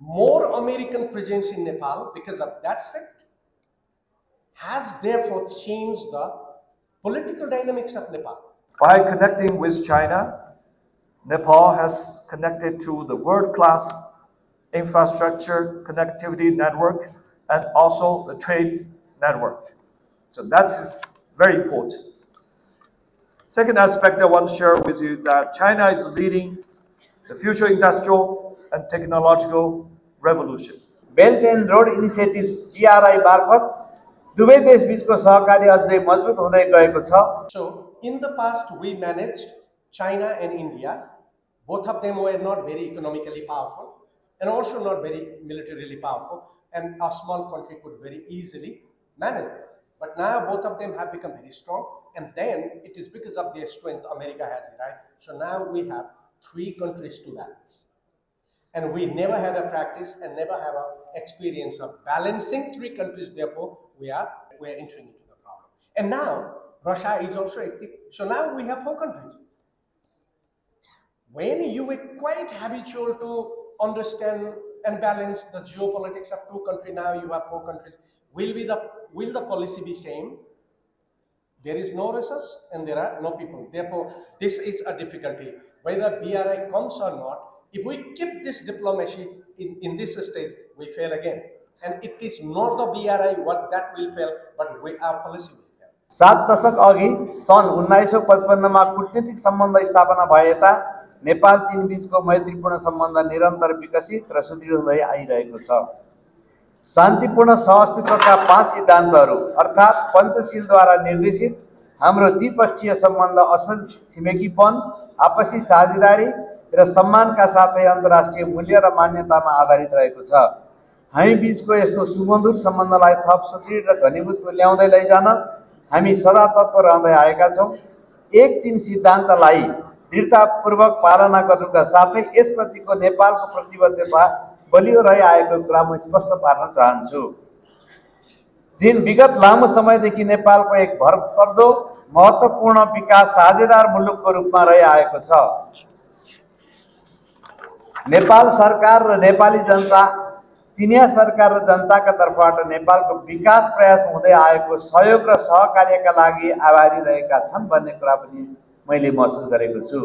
More American presence in Nepal because of that sect has therefore changed the political dynamics of Nepal. By connecting with China, Nepal has connected to the world-class infrastructure connectivity network and also the trade network. So that is very important. Second aspect I want to share with you that China is leading the future industrial and technological revolution. Belt and Road Initiatives BRI मार्फत दुवै देश बीचको सहकार्य अझै मजबुत हुँदै गएको छ। So in the past we managed China and India. Both of them were not very economically powerful and also not very militarily powerful, and a small country could very easily manage them. But now both of them have become very strong, and then it is because of their strength America has it, right? So now we have three countries to balance. And we never had a practice and never have an experience of balancing three countries. Therefore, we are entering into the problem. And now Russia is also active. So now we have four countries. When you were quite habitual to understand and balance the geopolitics of two countries, now you have four countries. Will the policy be same? There is no resource and there are no people. Therefore, this is a difficulty. Whether BRI comes or not, if we keep this diplomacy in this stage, we fail again. And it is not the BRI what that will fail, but our policy will fail. 7 दशक अघि सन् 1955 मा कूटनीतिक सम्बन्ध स्थापना भए यता नेपाल चीन बीचको मैत्रीपूर्ण सम्बन्ध निरन्तर विकसित र सुदृढ हुँदै आइरहेको छ। शान्तिपूर्ण सहअस्तित्वका 5 सिद्धान्तहरू अर्थात् पञ्चशीलद्वारा निर्देशित हाम्रो द्विपक्षीय सम्बन्ध असल छिमेकीपन, आपसी साझेदारी र सम्मानका साथै अन्तर्राष्ट्रिय मूल्य र मान्यतामा आधारित रहेको छ। हामी बीचको यस्तो सुमधुर सम्बन्धलाई थप सुदृढ र घनीभूत ल्याउँदै लैजान हामी सदा तत्पर रहँदै आएका छौं। एक चीन सिद्धान्तलाई दृढतापूर्वक पालना गर्नुका साथै यसप्रतिको नेपालको प्रतिबद्धता बलियो रहि आएको कुरा म स्पष्ट पार्न चाहन्छु। चीन विगत लामो समयदेखि नेपालको एक भरपर्दो महत्त्वपूर्ण विकास साझेदार मुलुकको रूपमा रहि आएको छ। नेपाल सरकार र नेपाली जनता चीनिया सरकार र जनताका तर्फबाट नेपालको विकास प्रयासमा हुँदै आएको सहयोग र सहकार्यका लागि आभारी रहेका छन् भन्ने कुरा पनि मैले महसुस गरेको छु।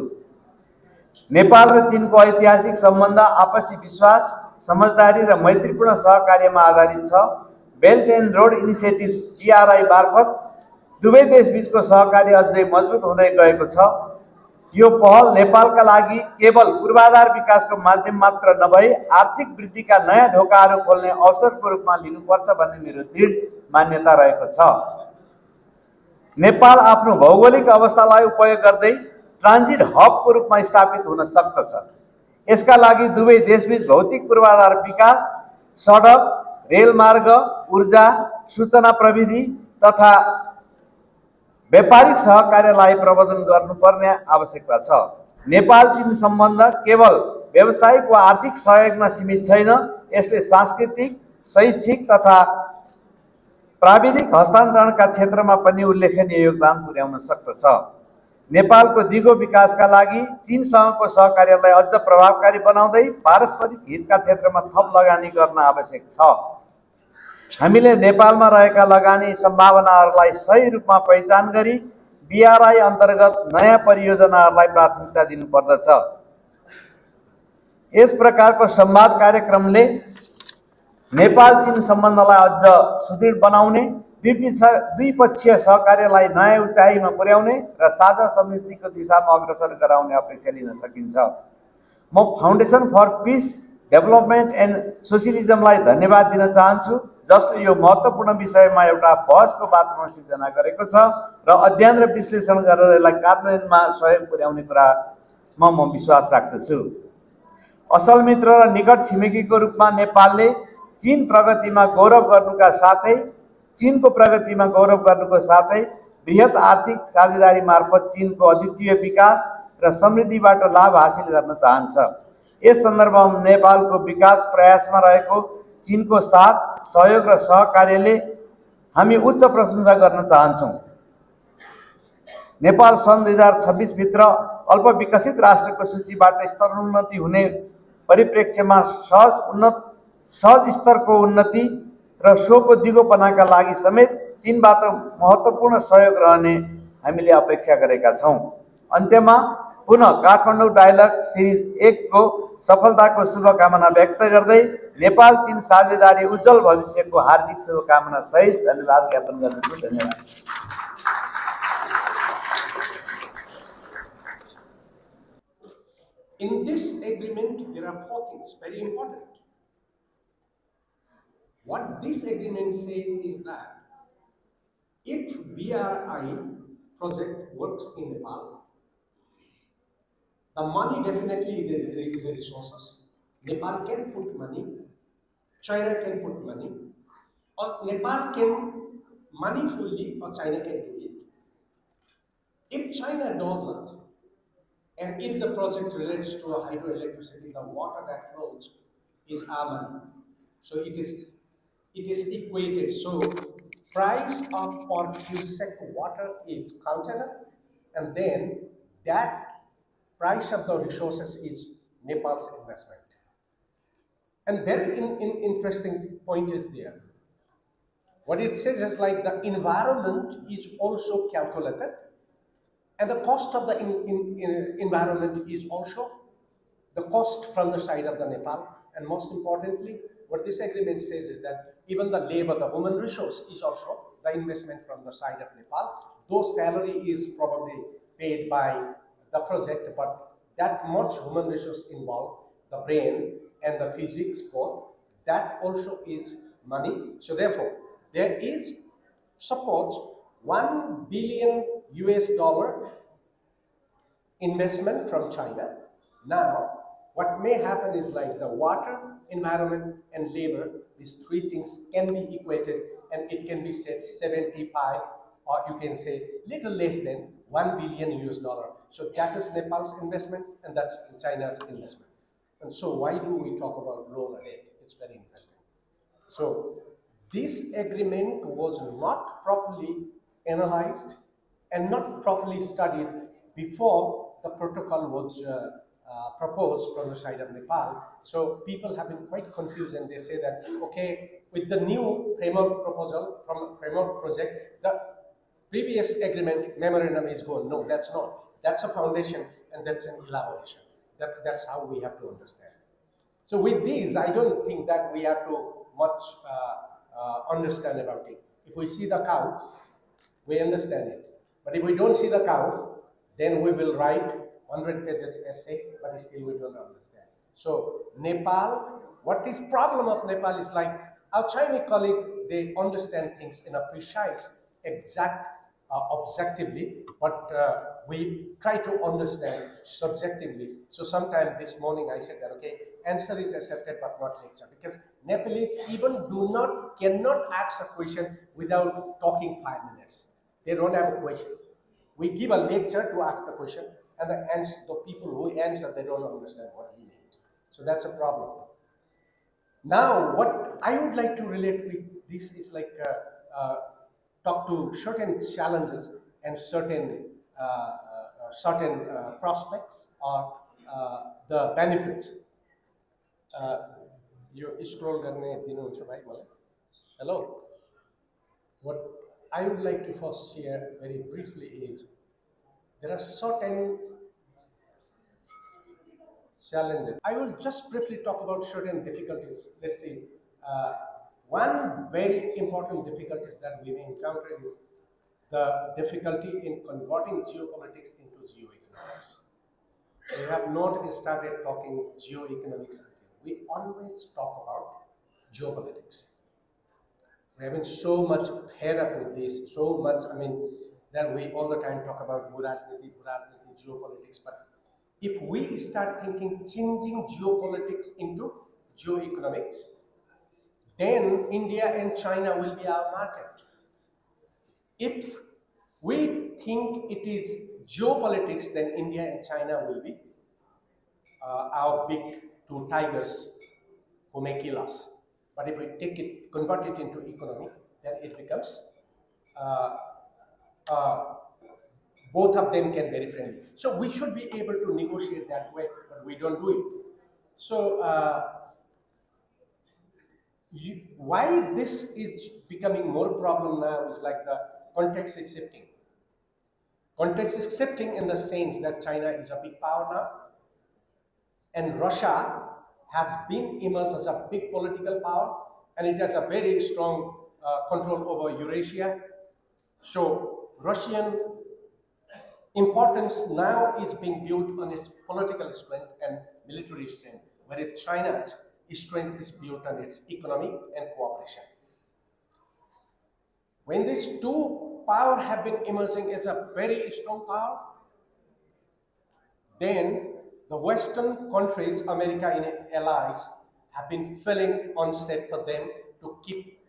नेपाल र चीनको ऐतिहासिक सम्बन्ध आपसी विश्वास, समझदारी र मैत्रीपूर्ण सहकार्यमा आधारित छ। Belt end road initiatives BRI मार्फत दुवै देश बीचको सहकार्य अझै मजबुत हुँदै गएको छ। यो पहल नेपालका लागि केवल पूर्वाधार विकासको माध्यम मात्र नभई आर्थिक वृद्धिका नयाँ ढोकाहरू खोल्ने अवसरको रूपमा लिनुपर्छ भन्ने मेरो दृढ मान्यता रहेको छ। नेपाल आफ्नो भौगोलिक अवस्थालाई उपयोग गर्दै ट्रान्जिट हबको रूपमा स्थापित हुन सक्दछ। यसका लागि दुवै देशबीच भौतिक पूर्वाधार विकास, सडक, रेलमार्ग, ऊर्जा, सूचना प्रविधि तथा व्यापारिक सहकार्यलाई प्रवर्धन गर्नुपर्ने आवश्यकता छ। नेपाल चीन सम्बन्ध केवल व्यावसायिक वा आर्थिक सहयोगमा सीमित छैन, यसले सांस्कृतिक, शैक्षिक तथा प्राविधिक हस्तान्तरणका क्षेत्रमा पनि उल्लेखनीय योगदान पुर्याउन सक्दछ। नेपालको दिगो विकासका लागि चीनसँगको सहकार्यलाई अझ प्रभावकारी बनाउँदै पारस्परिक हितका क्षेत्रमा थप लगानी गर्न आवश्यक छ। हामीले नेपालमा रहेका लगानी सम्भावनाहरूलाई सही रूपमा पहिचान गरी BRI अन्तर्गत नयाँ परियोजनाहरूलाई प्राथमिकता दिनुपर्दछ। यस प्रकारको संवाद कार्यक्रमले नेपाल चीन सम्बन्धलाई अझ सुदृढ बनाउने, द्विपक्षीय सहकार्यलाई नयाँ उचाइमा पुर्याउने र साझा समृद्धिको दिशामा अग्रसर गराउने अपेक्षा लिन सकिन्छ। म foundation for peace, development and सोशलिजमलाई धन्यवाद दिन चाहन्छु, जसले यो महत्त्वपूर्ण विषयमा एउटा बहसको वातावरण सिर्जना गरेको छ र अध्ययन र विश्लेषण गरेर यसलाई कार्यान्वयनमा सहयोग पुर्याउने कुरामा म विश्वास राख्दछु। असल मित्र र निकट छिमेकीको रूपमा नेपालले चीनको प्रगतिमा गौरव गर्नुको साथै बृहत आर्थिक साझेदारी मार्फत चीनको अद्वितीय विकास र समृद्धिबाट लाभ हासिल गर्न चाहन्छ। यस सन्दर्भमा नेपालको विकास प्रयासमा रहेको चीनको साथ, सहयोग र सहकार्यले हामी उच्च प्रशंसा गर्न चाहन्छौँ। नेपाल सन् 2026 भित्र अल्प विकसित राष्ट्रको सूचीबाट स्तरोन्नति हुने परिप्रेक्ष्यमा सहज स्तरको उन्नति र सोको दिगोपनाका लागि समेत चीनबाट महत्त्वपूर्ण सहयोग रहने हामीले अपेक्षा गरेका छौँ। अन्त्यमा पुनः काठमाडौँ डायलग सिरिज 1 को सफलताको शुभकामना व्यक्त गर्दै नेपाल चीन साझेदारी उज्जवल भविष्यको हार्दिक शुभकामना सहित धन्यवाद ज्ञापन गर्दछु। धन्यवाद। In this agreement, there are 4 things very important. What this agreement says is that if BRI project works in Nepal, the money definitely is the resources. Nepal can put money, China can put money, or Nepal can money fully, or China can do it. If China does it, and if the project relates to a hydroelectricity, the water that flows is our money. So it is equated. So price of per cubic water is counted, and then that price of the resources is Nepal's investment. And very interesting point is there. What it says is like the environment is also calculated, and the cost of the environment is also the cost from the side of the Nepal. And most importantly, what this agreement says is that even the labor, the human resource is also the investment from the side of Nepal. Though salary is probably paid by the project, but that much human resource involved, the brain and the physics both, that also is money. So therefore, there is suppose $1 billion investment from China. Now, what may happen is like the water, environment, and labor, these 3 things can be equated, and it can be said 75, or you can say little less than $1 billion. So that is Nepal's investment, and that's China's investment. And so why do we talk about loan and aid? It's very interesting. So this agreement was not properly analyzed and not properly studied before the protocol was proposed from the side of Nepal. So people have been quite confused, and they say that, okay, with the new framework proposal from framework project, the previous agreement memorandum is gone. No, that's not. That's a foundation, and that's an elaboration. That's how we have to understand. So with these, I don't think that we have to much understand about it. If we see the cow, we understand it. But if we don't see the cow, then we will write 100 pages essay, but still we don't understand. So Nepal, what is problem of Nepal is like our Chinese colleague, they understand things in a precise, exact, objectively, but we try to understand subjectively. So sometime this morning I said that, okay, answer is accepted but not lecture, because Nepalese even cannot ask a question without talking 5 minutes. They don't have a question. We give a lecture to ask the question, and the people who answer, they don't understand what he means. So that's a problem. Now, what I would like to relate with this is like talk to certain challenges and certain prospects or the benefits. You scroll गर्ने दिनुहुन्छ भाइ मलाई? Hello. What I would like to first share very briefly is there are certain challenges. I will just briefly talk about certain difficulties. Let's see. One very important difficulties that we may encounter is the difficulty in converting geopolitics into geoeconomics. We have not started talking geoeconomics until we always talk about geopolitics. We have been so much fed up with this, so much, I mean, that we all the time talk about Burajniti, geopolitics, but if we start thinking changing geopolitics into geoeconomics, then India and China will be our market. If we think it is geopolitics, then India and China will be our big 2 tigers who may kill us. But if we convert it into economy, then it becomes both of them can be very friendly. So we should be able to negotiate that way, but we don't do it. So why this is becoming more problem now is like the context is shifting. Context is shifting in the sense that China is a big power now, and Russia has been emerged as a big political power, and it has a very strong control over Eurasia. So Russian importance now is being built on its political strength and military strength, whereas China's strength is built on its economy and cooperation. When these two powers have been emerging as a very strong power, then the Western countries, America and allies, have been feeling unsafe for them to keep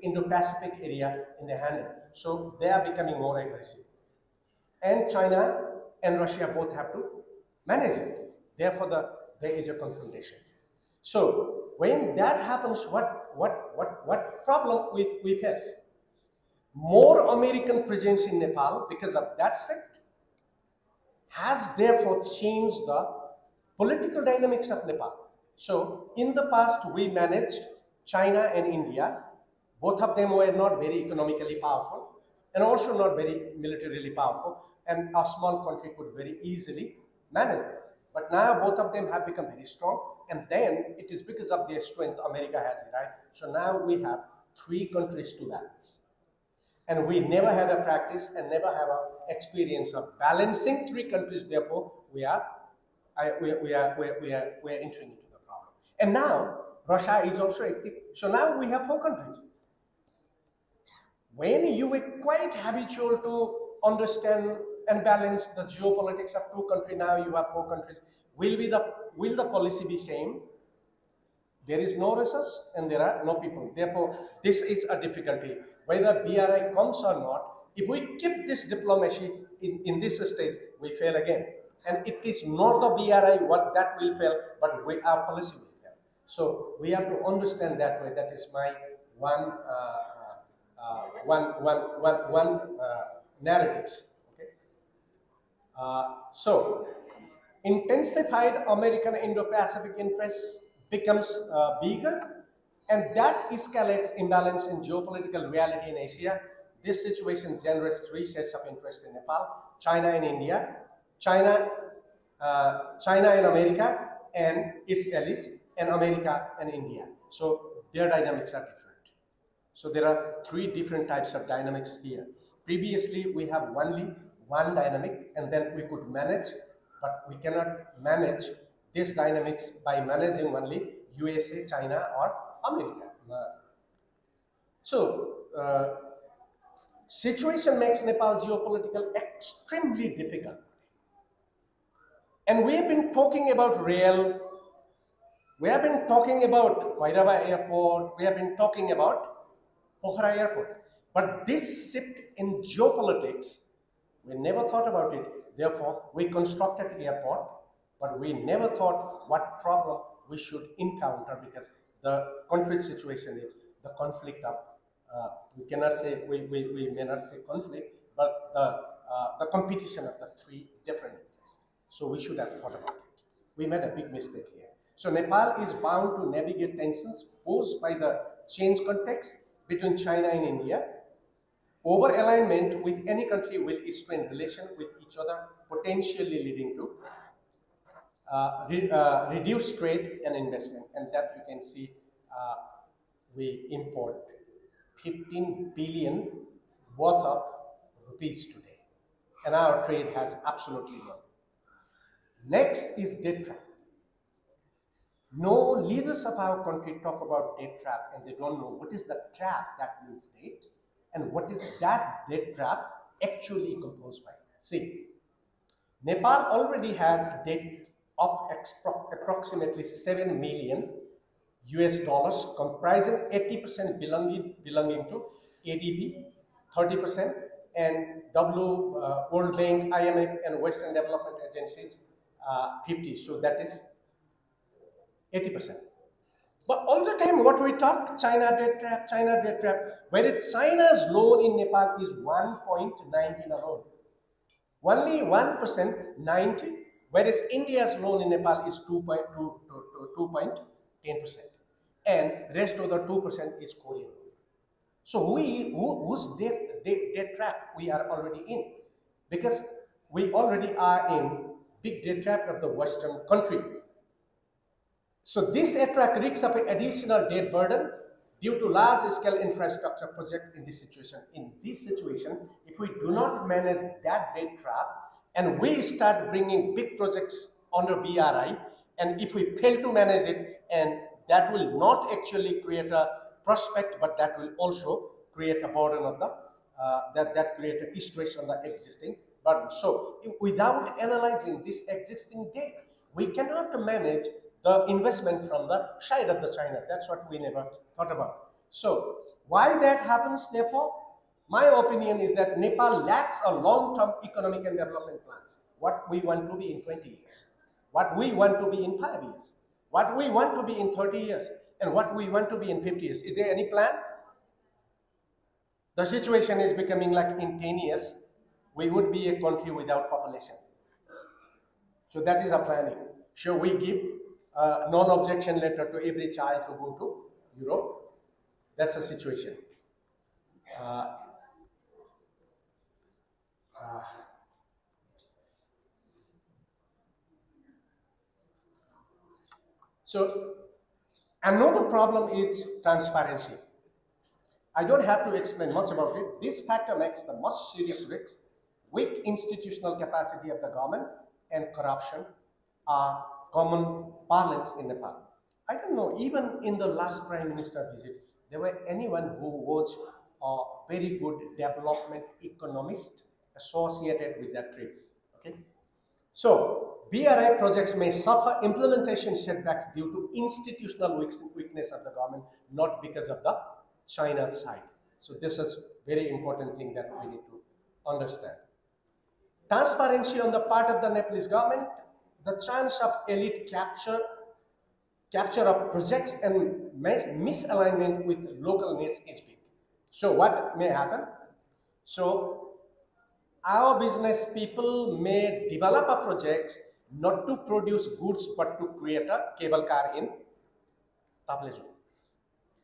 Indo-Pacific area in their hand. So they are becoming more aggressive. And China and Russia both have to manage it. Therefore, there is a confrontation. So when that happens, what problem we face? More American presence in Nepal because of that shift has therefore changed the political dynamics of Nepal. So in the past, we managed China and India. Both of them were not very economically powerful and also not very militarily powerful, and a small country could very easily manage them. But now both of them have become very strong, and then it is because of their strength America has it, right? So now we have three countries to balance. And we never had a practice and never have an experience of balancing three countries. Therefore, we are entering into the problem. And now Russia is also active. So now we have four countries. When you were quite habitual to understand and balance the geopolitics of two countries, now you have four countries. Will the policy be same? There is no resource and there are no people. Therefore, this is a difficulty. Whether BRI comes or not, if we keep this diplomacy in this stage, we fail again. And it is not the BRI what that will fail, but our policy will fail. So we have to understand that way. That is my one narratives. Okay. So intensified American Indo-Pacific interests becomes bigger, and that escalates imbalance in geopolitical reality in Asia. This situation generates three sets of interest in Nepal: China and India, China and America and its allies, and America and India. So their dynamics are different. So there are three different types of dynamics here. Previously, we have only one dynamic, and then we could manage, but we cannot manage this dynamics by managing only USA, China, or America. So, situation makes Nepal geopolitical extremely difficult. And we have been talking about rail, we have been talking about Bhairava Airport, we have been talking about Pokhara Airport. But this shift in geopolitics, we never thought about it. Therefore, we constructed airport, but we never thought what problem we should encounter, because the conflict situation is the conflict of, we cannot say, we may not say conflict, but the competition of the three different interests. So we should have thought about it. We made a big mistake here. So Nepal is bound to navigate tensions posed by the changed context between China and India. Over-alignment with any country will strain relations with each other, potentially leading to reduced trade and investment. And that you can see, we import 15 billion worth of rupees today, and our trade has absolutely grown. Next is debt trap. No leaders of our country talk about debt trap, and they don't know what is the trap that means debt, and what is that debt trap actually composed by. See, Nepal already has debt of approximately $7 million US dollars, comprising 80% belonging to ADB, 30%, and World Bank, IMF, and Western Development Agencies 50. So that is 80%. But all the time, what we talk, China debt trap, whereas China's loan in Nepal is 1.19 alone. Only 1%, 90, whereas India's loan in Nepal is 2.10%, and rest of the 2% is Korean loan. So whose debt trap we are already in? Because we already are in big debt trap of the Western country. So this attract risks of an additional debt burden due to large-scale infrastructure project in this situation. In this situation, if we do not manage that debt trap and we start bringing big projects under BRI, and if we fail to manage it, and that will not actually create a prospect, but that will also create a burden of the that create a stress on the existing burden. So without analyzing this existing debt, we cannot manage the investment from the side of the China. That's what we never thought about. So why that happens, therefore? My opinion is that Nepal lacks a long-term economic and development plans. What we want to be in 20 years, what we want to be in 5 years, what we want to be in 30 years, and what we want to be in 50 years. Is there any plan? The situation is becoming like in 10 years, we would be a country without population. So that is a planning. Sure, we give a non-objection letter to every child to go to Europe. That's the situation. So another problem is transparency. I don't have to explain much about it. This factor makes the most serious risks: weak institutional capacity of the government and corruption are common parlance in Nepal. I don't know, even in the last Prime Minister visit, there were anyone who was a very good development economist associated with that trip. Okay, so BRI projects may suffer implementation setbacks due to institutional weakness of the government, not because of the China side. So this is very important thing that we need to understand. Transparency on the part of the Nepalese government, the chance of elite capture of projects and misalignment with local needs is big. So what may happen? So our business people may develop a project not to produce goods but to create a cable car in Tapleju.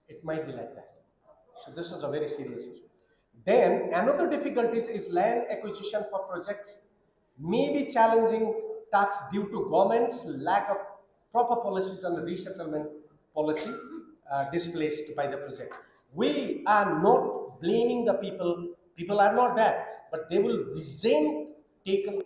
It might be like that. So this is a very serious issue. Then another difficulty is land acquisition for projects may be challenging tax due to government's lack of proper policies on the resettlement policy displaced by the project. We are not blaming the people. People are not bad, but they will resent taking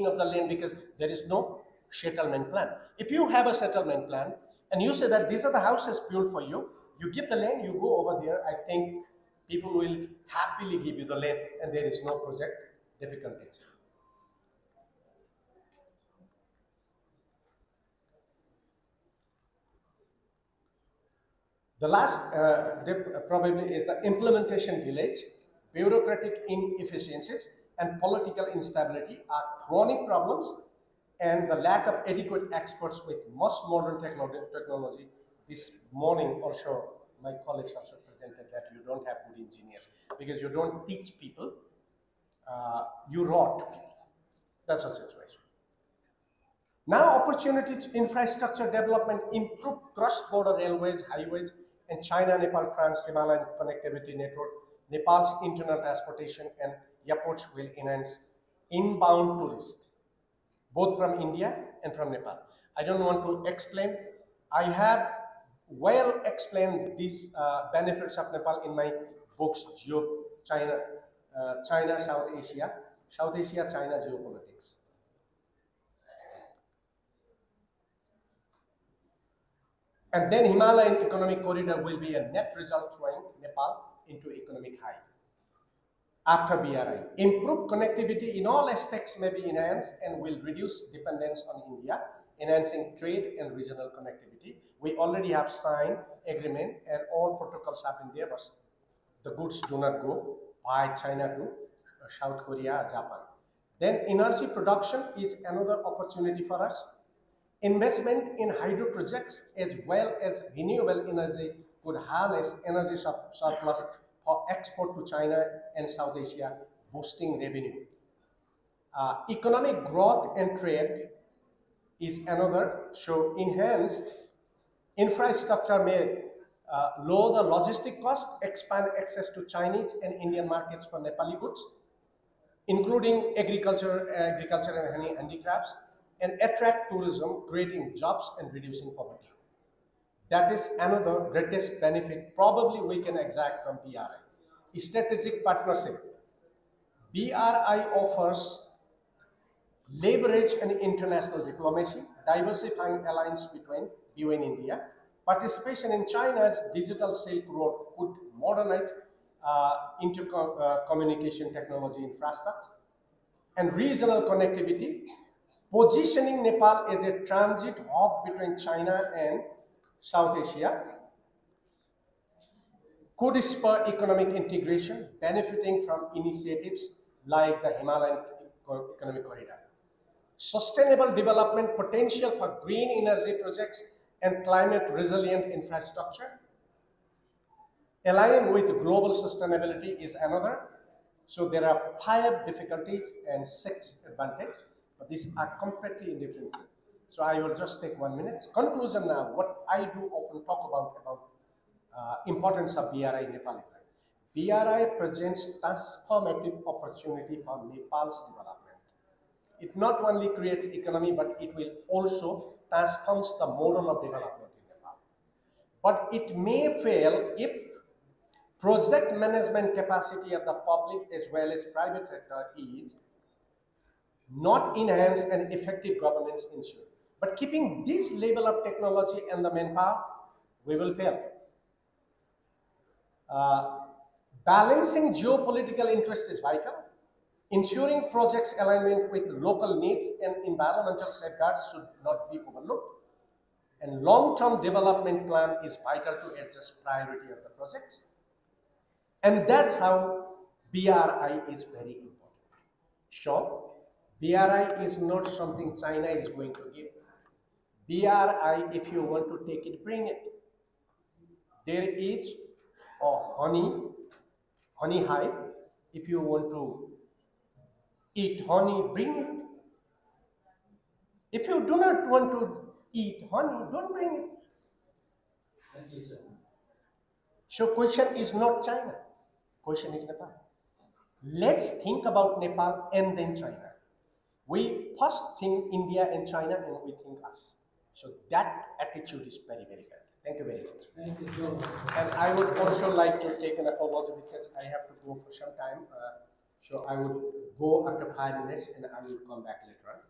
of the land because there is no settlement plan. If you have a settlement plan and you say that these are the houses built for you, you give the land, you go over there, I think people will happily give you the land and there is no project difficulties. The last dip probably is the implementation delays, bureaucratic inefficiencies, and political instability are chronic problems, and the lack of adequate experts with most modern technology. This morning also, my colleagues also presented that you don't have good engineers because you don't teach people, you rot people. That's the situation. Now opportunities, infrastructure development, improve cross-border railways, highways, and China-Nepal trans-Himalayan connectivity network, Nepal's internal transportation and airports will enhance inbound tourists, both from India and from Nepal. I don't want to explain. I have well explained these benefits of Nepal in my books, China, South Asia, China Geopolitics. And then Himalayan economic corridor will be a net result throwing Nepal into economic high. After BRI, improved connectivity in all aspects may be enhanced and will reduce dependence on India, enhancing trade and regional connectivity. We already have signed agreement and all protocols have been there, but the goods do not go by China to South Korea or Japan. Then energy production is another opportunity for us. Investment in hydro projects as well as renewable energy could harness energy surplus for export to China and South Asia, boosting revenue. Economic growth and trade is another. So enhanced infrastructure may lower the logistic cost, expand access to Chinese and Indian markets for Nepali goods, including agriculture and handicrafts, and attract tourism, creating jobs and reducing poverty. That is another greatest benefit probably we can exact from BRI. Strategic partnership. BRI offers leverage and international diplomacy, diversifying alliance between EU and India. Participation in China's digital Silk Road could modernize communication technology infrastructure and regional connectivity, positioning Nepal as a transit hub between China and South Asia, could spur economic integration, benefiting from initiatives like the Himalayan Economic Corridor. Sustainable development potential for green energy projects and climate resilient infrastructure. Aligning with global sustainability is another. So there are 5 difficulties and 6 advantages, but these are completely indifferent. So I will just take 1 minute. Conclusion now, what I do often talk about importance of BRI in Nepal is that BRI presents transformative opportunity for Nepal's development. It not only creates economy, but it will also transforms the model of development in Nepal. But it may fail if project management capacity of the public as well as private sector is not enhanced and effective governance ensured. But keeping this level of technology and the manpower, we will fail. Balancing geopolitical interest is vital. Ensuring projects alignment with local needs and environmental safeguards should not be overlooked. And long-term development plan is vital to adjust priority of the projects. And that's how BRI is very important. Sure, BRI is not something China is going to give. BRI, if you want to take it, bring it. There is a honey hive. If you want to eat honey, bring it. If you do not want to eat honey, don't bring it. Thank you, sir. So question is not China, question is Nepal. Let's think about Nepal and then China. We first think India and China and we think us. So that attitude is very, very good. Thank you very much. Thank you so much. And I would also like to take an apology because I have to go for some time. So I would go after 5 minutes and I will come back later on.